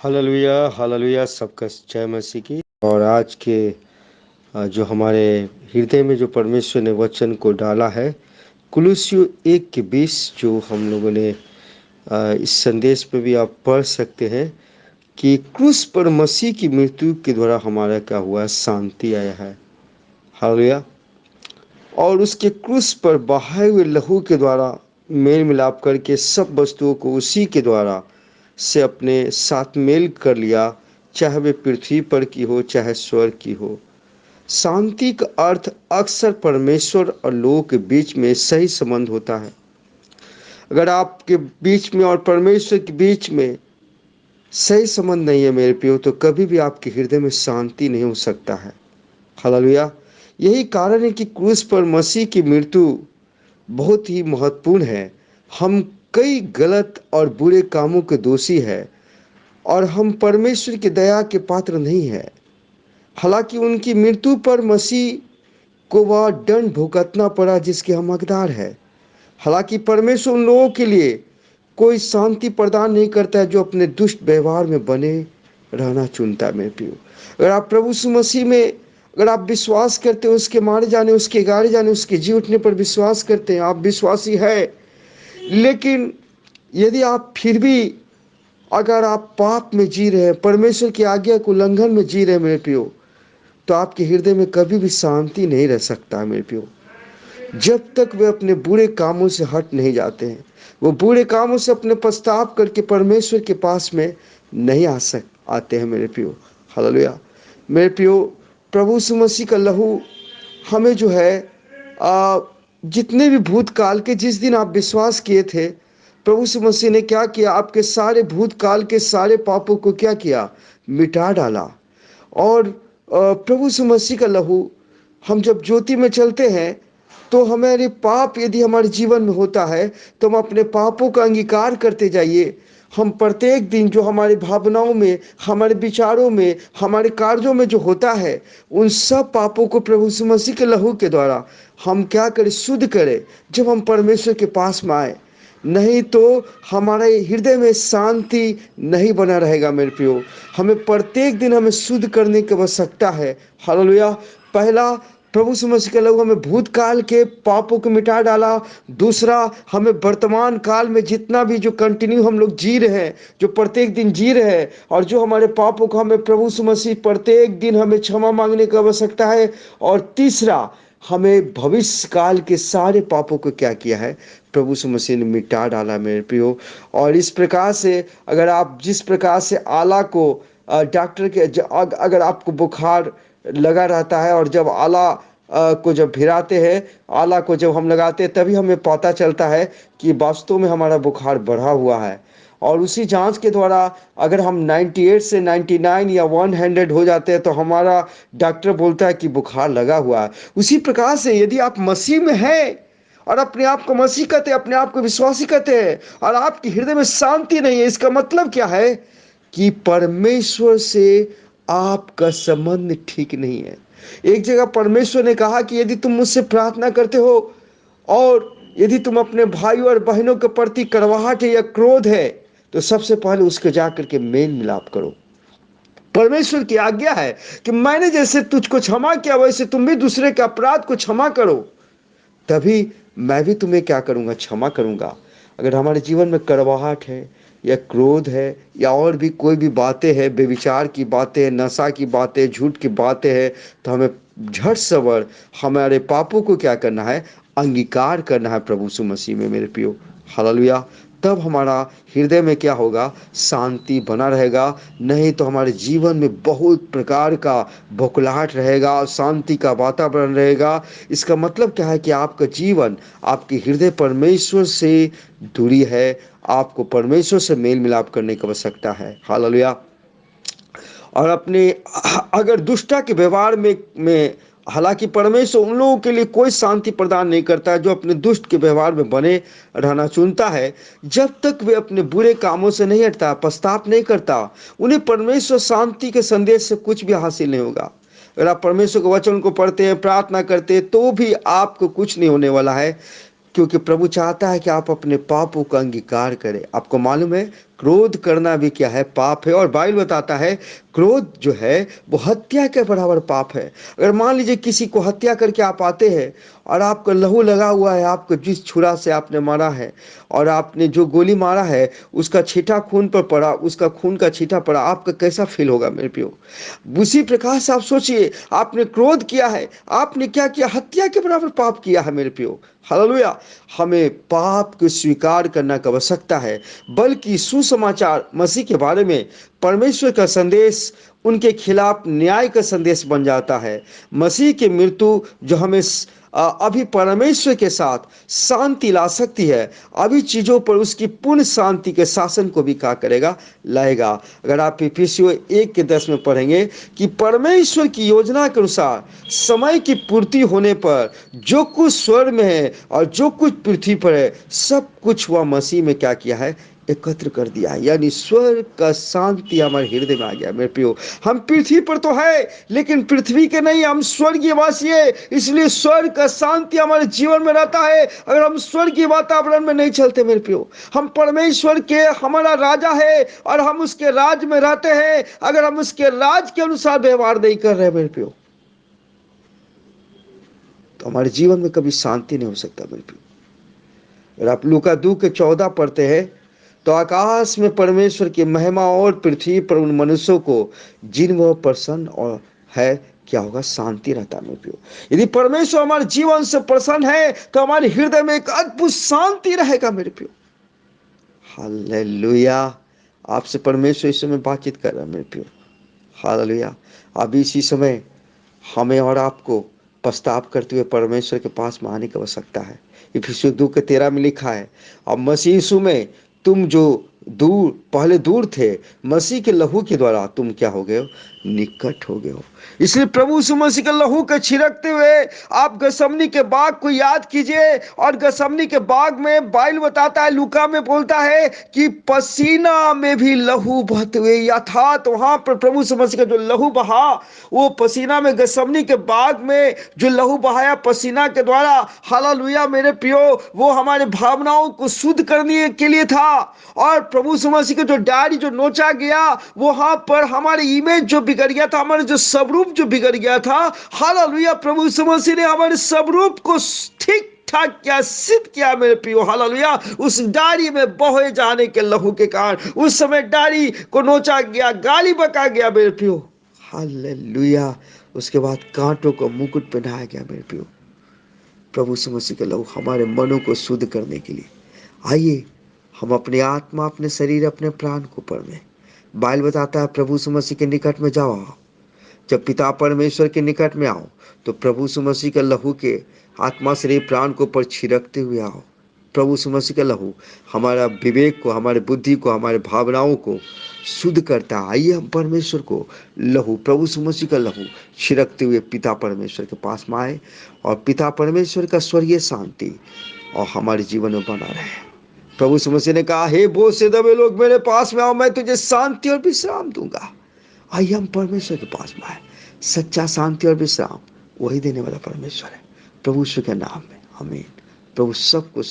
Hallelujah hallelujah. सबका जय मसीह की। और आज के जो हमारे हृदय में जो परमेश्वर ने वचन को डाला है, कुलुस्सियों 1:20, जो हम लोगों ने इस संदेश में भी आप पढ़ सकते हैं कि क्रूस पर मसीह की मृत्यु के द्वारा हमारा क्या हुआ, शांति आया है। हालेलुया। और उसके क्रूस पर बहाए हुए लहू के द्वारा मेल मिलाप करके सब वस्तुओं को उसी के द्वारा से अपने साथ मेल कर लिया, चाहे वे पृथ्वी पर की हो चाहे स्वर्ग की हो। शांति का अर्थ अक्सर परमेश्वर और लोगों के बीच में सही संबंध होता है। अगर आपके बीच में और परमेश्वर के बीच में सही संबंध नहीं है मेरे प्रियो, तो कभी भी आपके हृदय में शांति नहीं हो सकता है। हालेलुया। यही कारण है कि क्रूस पर मसीह की मृत्यु बहुत ही महत्वपूर्ण है। हम कई गलत और बुरे कामों के दोषी हैं और हम परमेश्वर की दया के पात्र नहीं है। हालांकि उनकी मृत्यु पर मसीह को वह दंड भुगतना पड़ा जिसके हम हकदार है। हालांकि परमेश्वर उन लोगों के लिए कोई शांति प्रदान नहीं करता है जो अपने दुष्ट व्यवहार में बने रहना चुनता है। मेरे प्रियो, अगर आप प्रभु यीशु मसीह में अगर आप विश्वास करते हो, उसके मारे जाने, उसके गाड़े जाने, उसके जी उठने पर विश्वास करते हैं, आप विश्वासी है। लेकिन यदि आप फिर भी अगर आप पाप में जी रहे हैं, परमेश्वर की आज्ञा को उल्लंघन में जी रहे हैं मेरे प्रियो, तो आपके हृदय में कभी भी शांति नहीं रह सकता है मेरे प्रियो। जब तक वे अपने बुरे कामों से हट नहीं जाते हैं, वो बुरे कामों से अपने पछताव करके परमेश्वर के पास में नहीं आते हैं मेरे प्रियो। हालेलुया। मेरे प्रियो, प्रभु यीशु मसीह का लहू हमें जो है जितने भी भूतकाल के, जिस दिन आप विश्वास किए थे, प्रभु यीशु मसीह ने क्या किया, आपके सारे भूतकाल के सारे पापों को क्या किया, मिटा डाला। और प्रभु यीशु मसीह का लहू, हम जब ज्योति में चलते हैं तो हमारे पाप यदि हमारे जीवन में होता है तो हम अपने पापों का अंगीकार करते जाइए। हम प्रत्येक दिन जो हमारे भावनाओं में, हमारे विचारों में, हमारे कार्यों में जो होता है, उन सब पापों को प्रभु यीशु मसीह के लहू के द्वारा हम क्या करें, शुद्ध करें, जब हम परमेश्वर के पास में आए। नहीं तो हमारे हृदय में शांति नहीं बना रहेगा मेरे प्रियो। हमें प्रत्येक दिन हमें शुद्ध करने की आवश्यकता है। हालेलुया। पहला, प्रभु यीशु मसीह के लहू हमें भूतकाल के पापों को मिटा डाला। दूसरा, हमें वर्तमान काल में जितना भी जो कंटिन्यू हम लोग जी रहे हैं, जो प्रत्येक दिन जी रहे हैं, और जो हमारे पापों को हमें प्रभु यीशु मसीह प्रत्येक दिन हमें क्षमा मांगने की आवश्यकता है। और तीसरा, हमें भविष्य काल के सारे पापों को क्या किया है, प्रभु यीशु मसीह ने मिटा डाला मेरे प्रियो। और इस प्रकार से अगर आप जिस प्रकार से आला को डॉक्टर के अगर आपको बुखार लगा रहता है और जब आला को जब भिराते हैं, आला को जब हम लगाते हैं, तभी हमें पता चलता है कि वास्तव में हमारा बुखार बढ़ा हुआ है। और उसी जांच के द्वारा अगर हम 98 से 99 या 100 हो जाते हैं तो हमारा डॉक्टर बोलता है कि बुखार लगा हुआ है। उसी प्रकार से यदि आप मसीह में हैं और अपने आप को मसीह कहते हैं, अपने आप को विश्वासी कहते हैं, और आपके हृदय में शांति नहीं है, इसका मतलब क्या है कि परमेश्वर से आपका संबंध ठीक नहीं है। एक जगह परमेश्वर ने कहा कि यदि तुम मुझसे प्रार्थना करते हो और यदि तुम अपने भाइयों और बहनों के प्रति कड़वाहट है या क्रोध है, तो सबसे पहले उसके जाकर के मेल मिलाप करो। परमेश्वर की आज्ञा है कि मैंने जैसे तुझको क्षमा किया वैसे तुम भी दूसरे के अपराध को क्षमा करो, तभी मैं भी तुम्हें क्या करूंगा, क्षमा करूंगा। अगर हमारे जीवन में कड़वाहट है या क्रोध है या और भी कोई भी बातें हैं, बेविचार की बातें हैं, नशा की बातें, झूठ की बातें हैं, तो हमें झट सवर हमारे पापों को क्या करना है, अंगीकार करना है प्रभु यीशु मसीह में मेरे प्रियो। हालेलुया। तब हमारा हृदय में क्या होगा, शांति बना रहेगा। नहीं तो हमारे जीवन में बहुत प्रकार का बौखलाहट रहेगा और शांति का वातावरण रहेगा। इसका मतलब क्या है कि आपका जीवन, आपके हृदय परमेश्वर से दूरी है। आपको परमेश्वर से मेल मिलाप करने की आवश्यकता है। हालेलुया। और अपने अगर दुष्टता के व्यवहार में हालांकि परमेश्वर उन लोगों के लिए कोई शांति प्रदान नहीं करता है जो अपने दुष्ट के व्यवहार में बने रहना चुनता है। जब तक वे अपने बुरे कामों से नहीं हटता, पछतावा नहीं करता, उन्हें परमेश्वर शांति के संदेश से कुछ भी हासिल नहीं होगा। अगर आप परमेश्वर के वचन को पढ़ते हैं, प्रार्थना करते हैं, तो भी आपको कुछ नहीं होने वाला है, क्योंकि प्रभु चाहता है कि आप अपने पापों का अंगीकार करें। आपको मालूम है, क्रोध करना भी क्या है, पाप है। और बाइबल बताता है क्रोध जो है वो हत्या के बराबर पाप है। अगर मान लीजिए किसी को हत्या करके आप आते हैं और आपका लहू लगा हुआ है, आपको जिस छुरा से आपने मारा है और आपने जो गोली मारा है उसका छींटा खून पर पड़ा, उसका खून का छींटा पड़ा, आपका कैसा फील होगा मेरे प्रियो। उसी प्रकार से आप सोचिए, आपने क्रोध किया है, आपने क्या किया, हत्या के बराबर पाप किया है मेरे प्रियो। हालेलुया। हमें पाप को स्वीकार करने की आवश्यकता है, बल्कि सुसमाचार मसीह के बारे में परमेश्वर का संदेश उनके खिलाफ न्याय का संदेश बन जाता है। मसीह की मृत्यु जो हमें अभी परमेश्वर के साथ शांति ला सकती है, अभी चीज़ों पर उसकी पूर्ण शांति के शासन को भी क्या करेगा, लाएगा। अगर आप इफिसियों 1:10 में पढ़ेंगे कि परमेश्वर की योजना के अनुसार समय की पूर्ति होने पर जो कुछ स्वर्ग में है और जो कुछ पृथ्वी पर है, सब कुछ वह मसीह में क्या किया है, एकत्र कर दिया है। यानी स्वर्ग का शांति हमारे हृदय में आ गया मेरे प्रियो। हम पृथ्वी पर तो है लेकिन पृथ्वी के नहीं, हम स्वर्गीय वासी है, इसलिए स्वर्ग का शांति हमारे जीवन में रहता है। अगर हम स्वर्गीय वातावरण में नहीं चलते मेरे प्रियो, हम परमेश्वर के हमारा राजा है और हम उसके राज में रहते हैं, अगर हम उसके राज के अनुसार व्यवहार नहीं कर रहे मेरे प्रियो, तो हमारे जीवन में कभी शांति नहीं हो सकता मेरे प्रियो। अगर आप लूका 2:14 पढ़ते हैं तो आकाश में परमेश्वर की महिमा और पृथ्वी पर उन मनुष्यों को जिन वह प्रसन्न और है क्या होगा, शांति रहता है मेरे प्रियो। यदि परमेश्वर हमारे जीवन से प्रसन्न है तो हमारे हृदय में एक अद्भुत शांति रहेगा मेरे प्रियो। हालेलुया। आपसे परमेश्वर इस समय बातचीत कर रहा है मेरे प्रियो। हालेलुया। अब इसी समय हमें और आपको पछताव करते हुए परमेश्वर के पास में आने की आवश्यकता है। इफिसियों 2:13 में लिखा है, अब मसीह यीशु में तुम जो पहले दूर थे, मसीह के लहू के द्वारा तुम क्या हो गए हो, निकट हो गए हो। इसलिए प्रभु यीशु मसीह के लहू के छिड़कते हुए आप गसमनी के बाग को याद कीजिए। और गसमनी के बाग में बाइबल बताता है, लूका में बोलता है कि पसीना में भी लहू बहते हुए, अर्थात वहां पर प्रभु यीशु मसीह का जो लहू बहा, वो पसीना में गसमनी के बाग में जो लहू बहाया पसीना के द्वारा, हालेलुया मेरे प्रियो, वो हमारे भावनाओं को शुद्ध करने के लिए था। और प्रभु यीशु मसीह का जो डायरी जो नोचा गया, वहां पर हमारे इमेज जो बिगड़ गया था, हमारे जो स्वरूप जो बिगड़ गया था, हालेलुया प्रभु यीशु मसीह ने हमारे स्वरूप को ठीक ठाक किया, सिद्ध किया मेरे प्रियो। हालेलुया। उस डायरी में बहे जाने के लहू के कारण उस समय डायरी को नोचा गया, गाली बका गया मेरे प्रियो। हालेलुया। उसके बाद कांटों को मुकुट पहनाया गया मेरे प्रियो। प्रभु यीशु मसीह का लहू हमारे मनों को शुद्ध करने के लिए। आइए हम अपनी आत्मा, अपने शरीर, अपने प्राण को पढ़ने। बाइबल बताता है प्रभु यीशु मसीह के निकट में जाओ। जब पिता परमेश्वर के निकट में आओ तो प्रभु यीशु मसीह के लहू के आत्मा, शरीर, प्राण को ऊपर छिड़कते हुए आओ। प्रभु यीशु मसीह का लहू हमारा विवेक को, हमारे बुद्धि को, हमारे भावनाओं को शुद्ध करता है। आइए हम परमेश्वर को लहू, प्रभु यीशु मसीह का लहू छिड़कते हुए पिता परमेश्वर के पास में आए और पिता परमेश्वर का स्वर्गीय शांति और हमारे जीवन में बना रहे। प्रभु यीशु मसीह ने कहा, हे बोझ से दबे लोग मेरे पास में आओ, मैं तुझे शांति और विश्राम दूंगा। आइए हम परमेश्वर के पास में आए। सच्चा शांति और विश्राम वही देने वाला परमेश्वर है। प्रभु यीशु के नाम में आमीन। प्रभु सबको